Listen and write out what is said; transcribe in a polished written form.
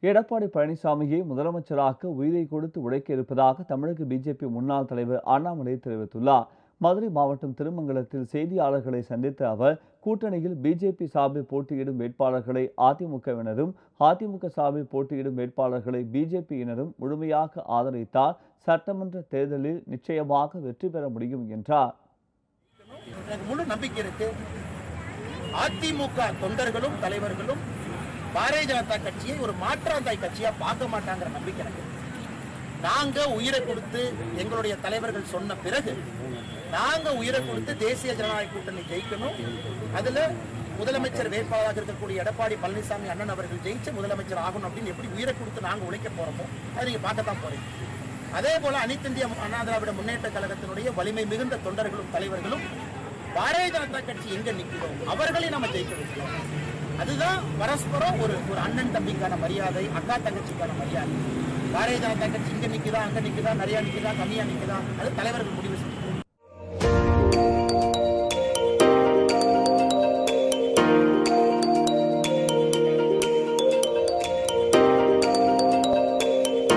எடப்பாடி பழனிசாமியை முதலமைச்சராக்க உயிரை கொடுத்து உழைக்க இருப்பதாக தமிழக பிஜேபி முன்னாள் தலைவர் அண்ணாமலை தெரிவித்துள்ளார். மதுரை மாவட்டம் திருமங்கலத்தில் செய்தியாளர்களை சந்தித்த அவர், கூட்டணியில் பிஜேபி சார்பில் போட்டியிடும் வேட்பாளர்களை அதிமுகவினரும், அதிமுக சார்பில் போட்டியிடும் வேட்பாளர்களை பிஜேபியினரும் முழுமையாக ஆதரித்தால் சட்டமன்ற தேர்தலில் நிச்சயமாக வெற்றி பெற முடியும் என்றார். முழு நம்பிக்கை இருக்கு. அதிமுக தொண்டர்களும் தலைவர்களும் பாரதிய ஜனதா கட்சியை ஒரு மாற்றாந்தாய் கட்சியா பார்க்க மாட்டாங்கிற நம்பிக்கை எனக்கு. நாங்க உயிரை கொடுத்து எங்களுடைய தலைவர்கள் சொன்ன பிறகு நாங்க உயிரை கொடுத்து தேசிய ஜனநாயக கூட்டணி ஜெயிக்கணும். அதுல முதலமைச்சர் வேட்பாளராக இருக்கக்கூடிய எடப்பாடி பழனிசாமி அண்ணன் அவர்கள் ஜெயிச்சு முதலமைச்சர் ஆகணும் அப்படின்னு எப்படி உயிரை கொடுத்து நாங்க உழைக்க போறோமோ அதை நீங்க பார்க்கத்தான் போறீங்க. அதே போல அனைத்து இந்திய அண்ணா திராவிட முன்னேற்ற கழகத்தினுடைய வலிமை மிகுந்த தொண்டர்களும் தலைவர்களும் பாரதிய ஜனதா கட்சி எங்க நிற்கிறோம் அவர்களை நம்ம ஜெயிக்க வைக்கிறோம். அதுதான் பரஸ்பரம் ஒரு அண்ணன் தம்பிக்கான மரியாதை, அக்கா தங்கச்சிக்கான மரியாதை. பாரதிய ஜனதா கட்சி இங்க நிக்குதா, அங்க நிக்குதா, நிறைய நிக்குதா, கம்மியா நிக்குதா, அது தலைவர்கள் முடிவு செய்யும்.